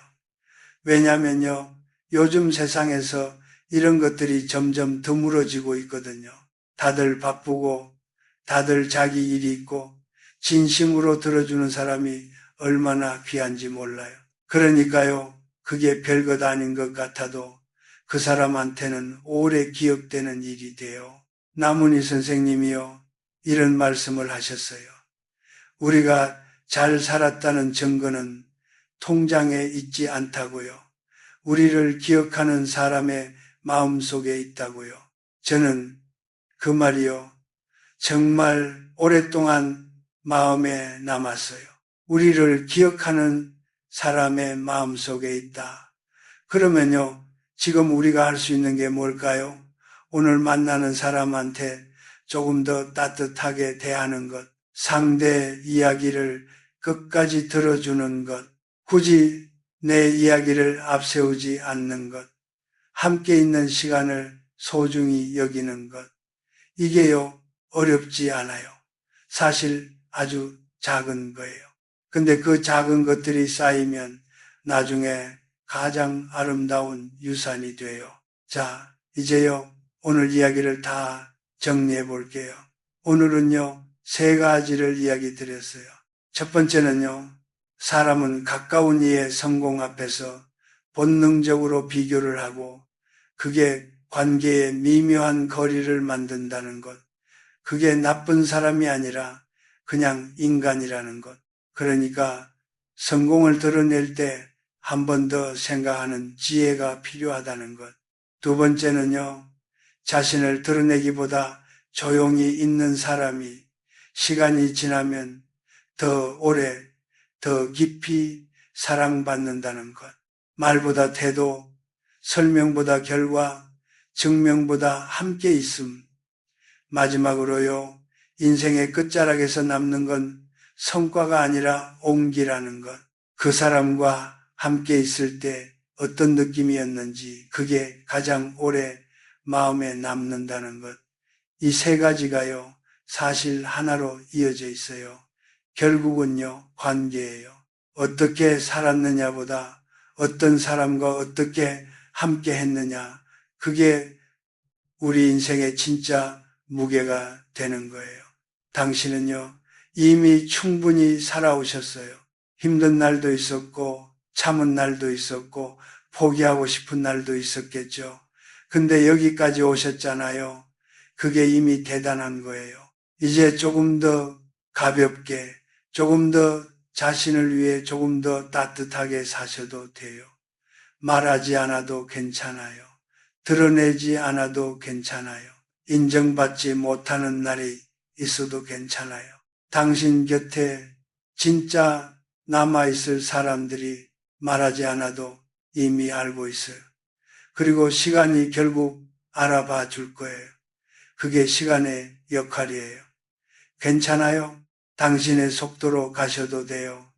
왜냐면요, 요즘 세상에서 이런 것들이 점점 드물어지고 있거든요. 다들 바쁘고, 다들 자기 일이 있고, 진심으로 들어주는 사람이 얼마나 귀한지 몰라요. 그러니까요, 그게 별것 아닌 것 같아도 그 사람한테는 오래 기억되는 일이 돼요. 나문희 선생님이요, 이런 말씀을 하셨어요. 우리가 잘 살았다는 증거는 통장에 있지 않다고요. 우리를 기억하는 사람의 마음속에 있다고요. 저는 그 말이요. 정말 오랫동안 마음에 남았어요. 우리를 기억하는 사람의 마음속에 있다. 그러면요. 지금 우리가 할 수 있는 게 뭘까요? 오늘 만나는 사람한테 조금 더 따뜻하게 대하는 것, 상대 이야기를 끝까지 들어주는 것, 굳이 내 이야기를 앞세우지 않는 것, 함께 있는 시간을 소중히 여기는 것, 이게요, 어렵지 않아요. 사실 아주 작은 거예요. 근데 그 작은 것들이 쌓이면 나중에 가장 아름다운 유산이 돼요. 자, 이제요, 오늘 이야기를 다 정리해 볼게요. 오늘은요, 세 가지를 이야기 드렸어요. 첫 번째는요, 사람은 가까운 이의 성공 앞에서 본능적으로 비교를 하고 그게 관계에 미묘한 거리를 만든다는 것. 그게 나쁜 사람이 아니라 그냥 인간이라는 것. 그러니까 성공을 드러낼 때 한 번 더 생각하는 지혜가 필요하다는 것. 두 번째는요, 자신을 드러내기보다 조용히 있는 사람이 시간이 지나면 더 오래, 더 깊이 사랑받는다는 것. 말보다 태도, 설명보다 결과, 증명보다 함께 있음. 마지막으로요, 인생의 끝자락에서 남는 건 성과가 아니라 온기라는 것. 그 사람과 함께 있을 때 어떤 느낌이었는지 그게 가장 오래 마음에 남는다는 것. 이 세 가지가요, 사실 하나로 이어져 있어요. 결국은요, 관계예요. 어떻게 살았느냐보다 어떤 사람과 어떻게 함께 했느냐, 그게 우리 인생의 진짜 무게가 되는 거예요. 당신은요, 이미 충분히 살아오셨어요. 힘든 날도 있었고, 참은 날도 있었고, 포기하고 싶은 날도 있었겠죠. 근데 여기까지 오셨잖아요. 그게 이미 대단한 거예요. 이제 조금 더 가볍게, 조금 더 자신을 위해 조금 더 따뜻하게 사셔도 돼요. 말하지 않아도 괜찮아요. 드러내지 않아도 괜찮아요. 인정받지 못하는 날이 있어도 괜찮아요. 당신 곁에 진짜 남아있을 사람들이 말하지 않아도 이미 알고 있어요. 그리고 시간이 결국 알아봐 줄 거예요. 그게 시간의 역할이에요. 괜찮아요. 당신의 속도로 가셔도 돼요.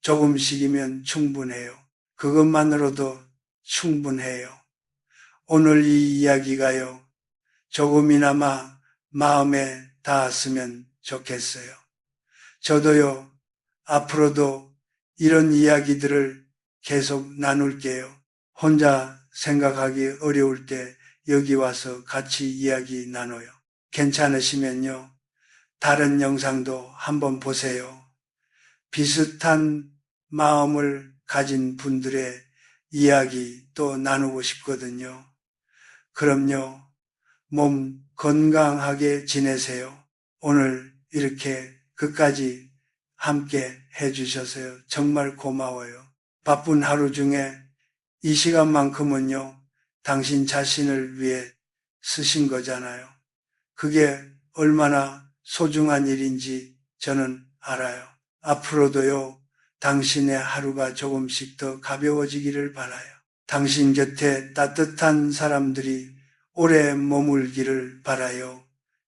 조금씩이면 충분해요. 그것만으로도 충분해요. 오늘 이 이야기가요, 조금이나마 마음에 닿았으면 좋겠어요. 저도요, 앞으로도 이런 이야기들을 계속 나눌게요. 혼자 생각하기 어려울 때 여기 와서 같이 이야기 나눠요. 괜찮으시면요, 다른 영상도 한번 보세요. 비슷한 마음을 가진 분들의 이야기 또 나누고 싶거든요. 그럼요, 몸 건강하게 지내세요. 오늘 이렇게 끝까지 함께 해주셔서요, 정말 고마워요. 바쁜 하루 중에 이 시간만큼은요, 당신 자신을 위해 쓰신 거잖아요. 그게 얼마나 소중한 일인지 저는 알아요. 앞으로도요, 당신의 하루가 조금씩 더 가벼워지기를 바라요. 당신 곁에 따뜻한 사람들이 오래 머물기를 바라요.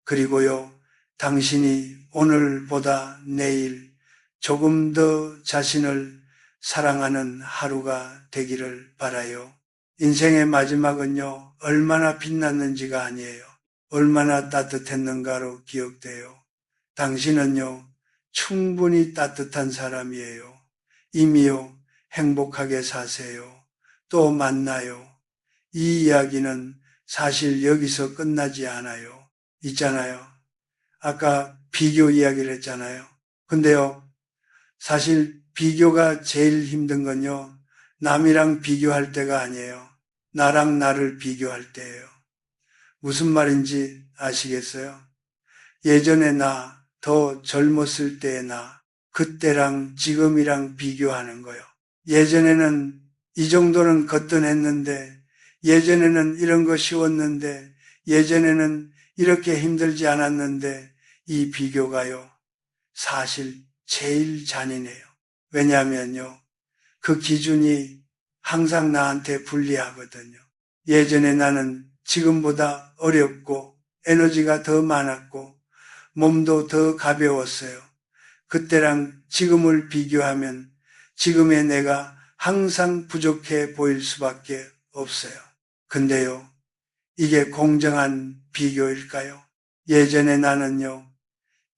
그리고요, 당신이 오늘보다 내일 조금 더 자신을 사랑하는 하루가 되기를 바라요. 인생의 마지막은요, 얼마나 빛났는지가 아니에요. 얼마나 따뜻했는가로 기억돼요. 당신은요, 충분히 따뜻한 사람이에요. 이미요, 행복하게 사세요. 또 만나요. 이 이야기는 사실 여기서 끝나지 않아요. 있잖아요. 아까 비교 이야기를 했잖아요. 근데요, 사실 비교가 제일 힘든 건요, 남이랑 비교할 때가 아니에요. 나랑 나를 비교할 때예요. 무슨 말인지 아시겠어요? 예전에 나, 더 젊었을 때의 나, 그때랑 지금이랑 비교하는 거요. 예전에는 이 정도는 거뜬했는데, 예전에는 이런 거 쉬웠는데, 예전에는 이렇게 힘들지 않았는데, 이 비교가요, 사실 제일 잔인해요. 왜냐하면요, 그 기준이 항상 나한테 불리하거든요. 예전에 나는 지금보다 어렵고 에너지가 더 많았고 몸도 더 가벼웠어요. 그때랑 지금을 비교하면 지금의 내가 항상 부족해 보일 수밖에 없어요. 근데요, 이게 공정한 비교일까요? 예전에 나는요,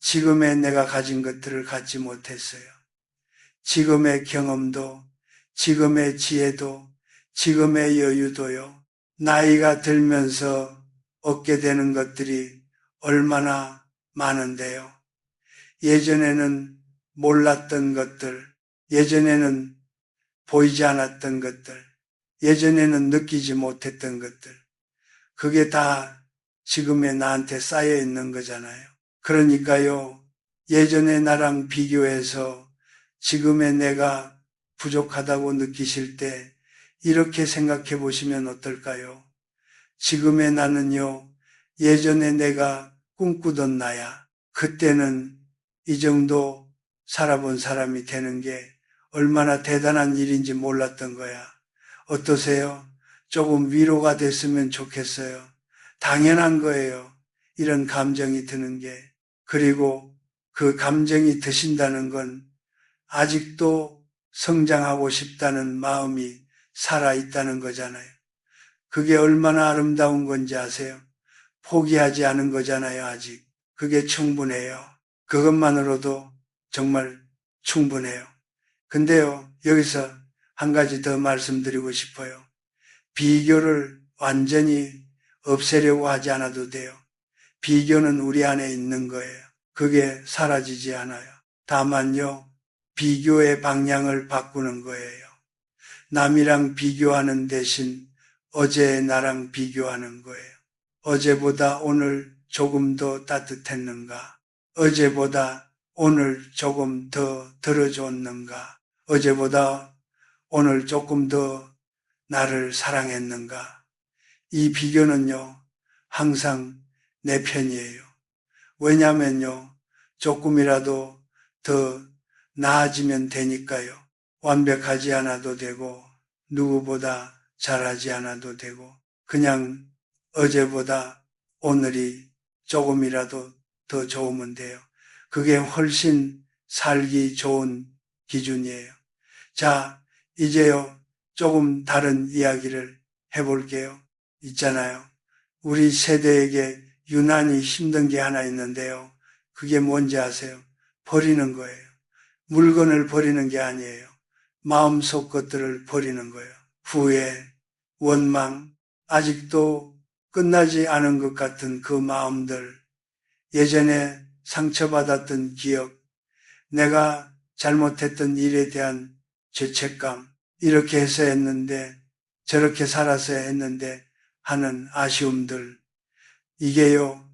지금의 내가 가진 것들을 갖지 못했어요. 지금의 경험도, 지금의 지혜도, 지금의 여유도요, 나이가 들면서 얻게 되는 것들이 얼마나 많은데요. 예전에는 몰랐던 것들, 예전에는 보이지 않았던 것들, 예전에는 느끼지 못했던 것들, 그게 다 지금의 나한테 쌓여 있는 거잖아요. 그러니까요, 예전의 나랑 비교해서 지금의 내가 부족하다고 느끼실 때 이렇게 생각해 보시면 어떨까요? 지금의 나는요, 예전에 내가 꿈꾸던 나야. 그때는 이 정도 살아본 사람이 되는 게 얼마나 대단한 일인지 몰랐던 거야. 어떠세요? 조금 위로가 됐으면 좋겠어요. 당연한 거예요. 이런 감정이 드는 게. 그리고 그 감정이 드신다는 건 아직도 성장하고 싶다는 마음이 살아있다는 거잖아요. 그게 얼마나 아름다운 건지 아세요? 포기하지 않은 거잖아요, 아직. 그게 충분해요. 그것만으로도 정말 충분해요. 근데요, 여기서 한 가지 더 말씀드리고 싶어요. 비교를 완전히 없애려고 하지 않아도 돼요. 비교는 우리 안에 있는 거예요. 그게 사라지지 않아요. 다만요, 비교의 방향을 바꾸는 거예요. 남이랑 비교하는 대신 어제의 나랑 비교하는 거예요. 어제보다 오늘 조금 더 따뜻했는가? 어제보다 오늘 조금 더 들어줬는가? 어제보다 오늘 조금 더 나를 사랑했는가? 이 비교는요, 항상 내 편이에요. 왜냐면요, 조금이라도 더 나아지면 되니까요. 완벽하지 않아도 되고, 누구보다 잘하지 않아도 되고, 그냥 어제보다 오늘이 조금이라도 더 좋으면 돼요. 그게 훨씬 살기 좋은 기준이에요. 자, 이제요, 조금 다른 이야기를 해볼게요. 있잖아요. 우리 세대에게 유난히 힘든 게 하나 있는데요. 그게 뭔지 아세요? 버리는 거예요. 물건을 버리는 게 아니에요. 마음속 것들을 버리는 거예요. 후회, 원망, 아직도 끝나지 않은 것 같은 그 마음들, 예전에 상처받았던 기억, 내가 잘못했던 일에 대한 죄책감, 이렇게 해서 했는데, 저렇게 살아서 했는데 하는 아쉬움들, 이게요,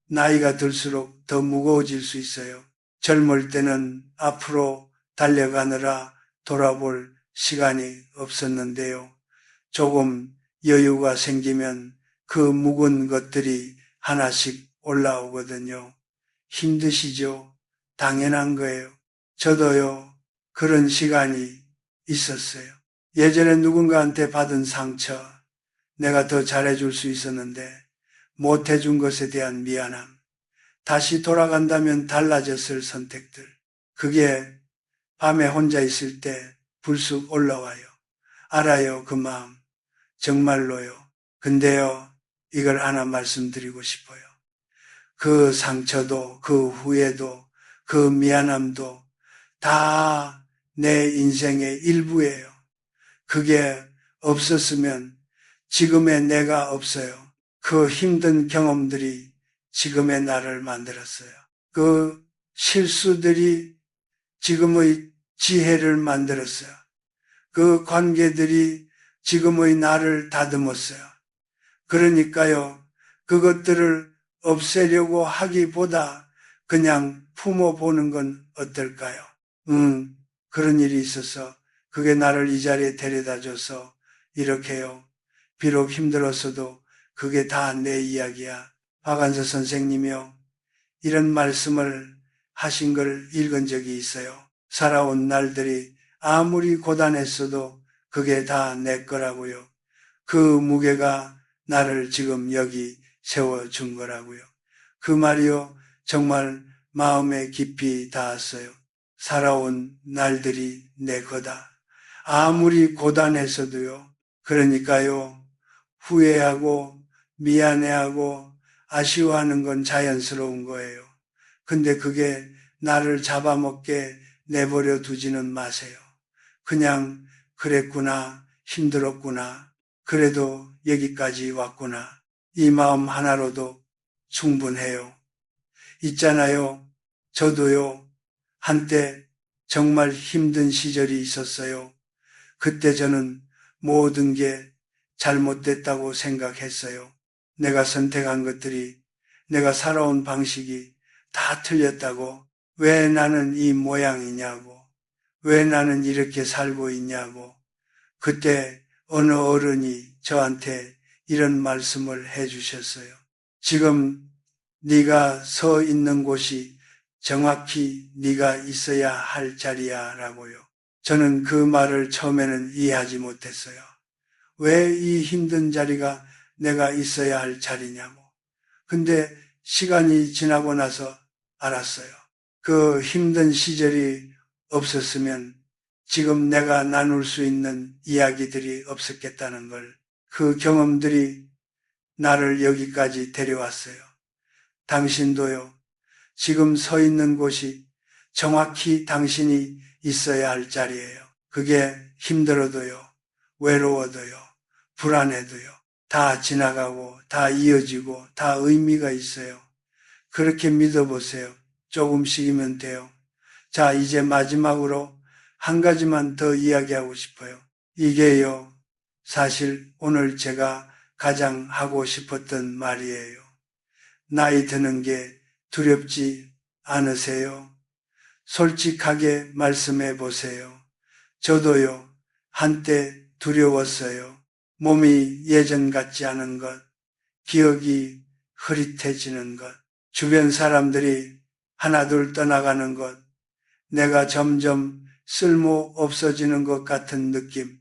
나이가 들수록 더 무거워질 수 있어요. 젊을 때는 앞으로 달려가느라 돌아볼 시간이 없었는데요. 조금 여유가 생기면 그 묵은 것들이 하나씩 올라오거든요. 힘드시죠? 당연한 거예요. 저도요, 그런 시간이 있었어요. 예전에 누군가한테 받은 상처, 내가 더 잘해줄 수 있었는데 못해준 것에 대한 미안함, 다시 돌아간다면 달라졌을 선택들, 그게 밤에 혼자 있을 때 불쑥 올라와요. 알아요, 그 마음. 정말로요. 근데요, 이걸 하나 말씀드리고 싶어요. 그 상처도, 그 후회도, 그 미안함도 다 내 인생의 일부예요. 그게 없었으면 지금의 내가 없어요. 그 힘든 경험들이 지금의 나를 만들었어요. 그 실수들이 지금의 지혜를 만들었어요. 그 관계들이 지금의 나를 다듬었어요. 그러니까요, 그것들을 없애려고 하기보다 그냥 품어보는 건 어떨까요? 그런 일이 있어서 그게 나를 이 자리에 데려다 줘서 이렇게요. 비록 힘들었어도 그게 다 내 이야기야. 박완서 선생님이요. 이런 말씀을 하신 걸 읽은 적이 있어요. 살아온 날들이 아무리 고단했어도 그게 다 내 거라고요. 그 무게가 나를 지금 여기 세워준 거라고요. 그 말이요. 정말 마음에 깊이 닿았어요. 살아온 날들이 내 거다. 아무리 고단해서도요. 그러니까요. 후회하고 미안해하고 아쉬워하는 건 자연스러운 거예요. 근데 그게 나를 잡아먹게 내버려 두지는 마세요. 그냥 그랬구나, 힘들었구나, 그래도 여기까지 왔구나. 이 마음 하나로도 충분해요. 있잖아요. 저도요. 한때 정말 힘든 시절이 있었어요. 그때 저는 모든 게 잘못됐다고 생각했어요. 내가 선택한 것들이, 내가 살아온 방식이 다 틀렸다고, 왜 나는 이 모양이냐고, 왜 나는 이렇게 살고 있냐고, 그때 어느 어른이 저한테 이런 말씀을 해주셨어요. 지금 네가 서 있는 곳이 정확히 네가 있어야 할 자리야 라고요. 저는 그 말을 처음에는 이해하지 못했어요. 왜 이 힘든 자리가 내가 있어야 할 자리냐고. 근데 시간이 지나고 나서 알았어요. 그 힘든 시절이 없었으면 지금 내가 나눌 수 있는 이야기들이 없었겠다는 걸, 그 경험들이 나를 여기까지 데려왔어요. 당신도요, 지금 서 있는 곳이 정확히 당신이 있어야 할 자리예요. 그게 힘들어도요, 외로워도요, 불안해도요, 다 지나가고, 다 이어지고, 다 의미가 있어요. 그렇게 믿어보세요. 조금씩이면 돼요. 자, 이제 마지막으로 한 가지만 더 이야기하고 싶어요. 이게요, 사실 오늘 제가 가장 하고 싶었던 말이에요. 나이 드는 게 두렵지 않으세요? 솔직하게 말씀해 보세요. 저도요, 한때 두려웠어요. 몸이 예전 같지 않은 것, 기억이 흐릿해지는 것, 주변 사람들이 하나둘 떠나가는 것, 내가 점점 쓸모 없어지는 것 같은 느낌,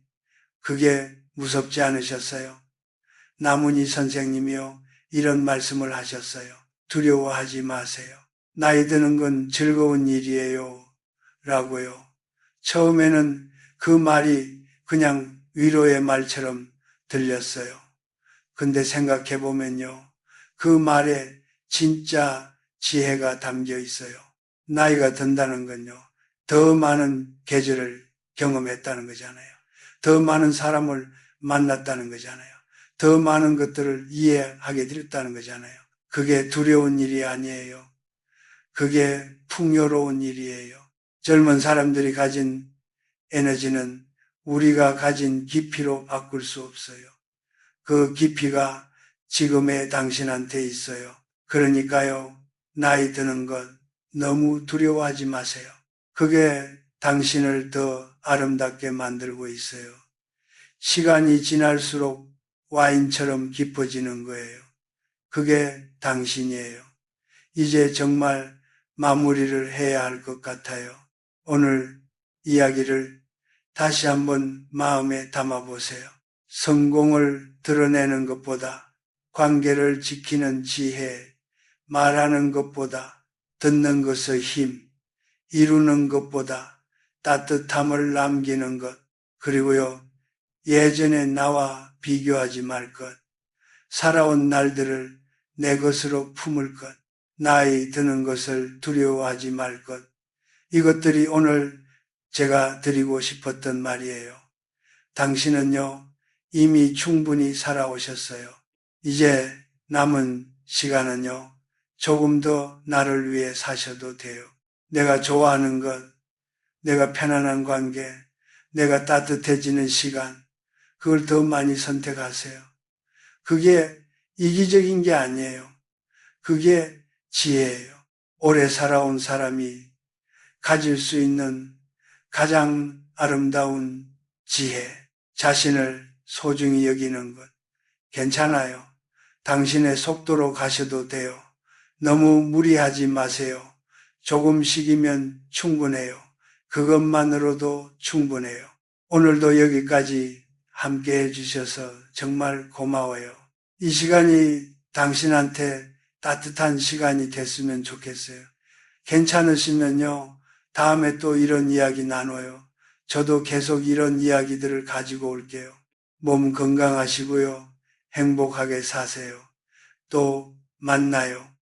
그게 무섭지 않으셨어요? 나문희 선생님이요, 이런 말씀을 하셨어요. 두려워하지 마세요. 나이 드는 건 즐거운 일이에요. 라고요. 처음에는 그 말이 그냥 위로의 말처럼 들렸어요. 근데 생각해 보면요. 그 말에 진짜 지혜가 담겨 있어요. 나이가 든다는 건요. 더 많은 계절을 경험했다는 거잖아요. 더 많은 사람을 만났다는 거잖아요. 더 많은 것들을 이해하게 되었다는 거잖아요. 그게 두려운 일이 아니에요. 그게 풍요로운 일이에요. 젊은 사람들이 가진 에너지는 우리가 가진 깊이로 바꿀 수 없어요. 그 깊이가 지금의 당신한테 있어요. 그러니까요, 나이 드는 것 너무 두려워하지 마세요. 그게 당신을 더 아름답게 만들고 있어요. 시간이 지날수록 와인처럼 깊어지는 거예요. 그게 당신이에요. 이제 정말 마무리를 해야 할 것 같아요. 오늘 이야기를 다시 한번 마음에 담아보세요. 성공을 드러내는 것보다 관계를 지키는 지혜, 말하는 것보다 듣는 것의 힘, 이루는 것보다 따뜻함을 남기는 것, 그리고요, 예전의 나와 비교하지 말 것, 살아온 날들을 내 것으로 품을 것, 나이 드는 것을 두려워하지 말 것, 이것들이 오늘 제가 드리고 싶었던 말이에요. 당신은요, 이미 충분히 살아오셨어요. 이제 남은 시간은요, 조금 더 나를 위해 사셔도 돼요. 내가 좋아하는 것, 내가 편안한 관계, 내가 따뜻해지는 시간, 그걸 더 많이 선택하세요. 그게 이기적인 게 아니에요. 그게 지혜예요. 오래 살아온 사람이 가질 수 있는 가장 아름다운 지혜, 자신을 소중히 여기는 것. 괜찮아요. 당신의 속도로 가셔도 돼요. 너무 무리하지 마세요. 조금씩이면 충분해요. 그것만으로도 충분해요. 오늘도 여기까지 함께 해주셔서 정말 고마워요. 이 시간이 당신한테 따뜻한 시간이 됐으면 좋겠어요. 괜찮으시면요, 다음에 또 이런 이야기 나눠요. 저도 계속 이런 이야기들을 가지고 올게요. 몸 건강하시고요. 행복하게 사세요. 또 만나요.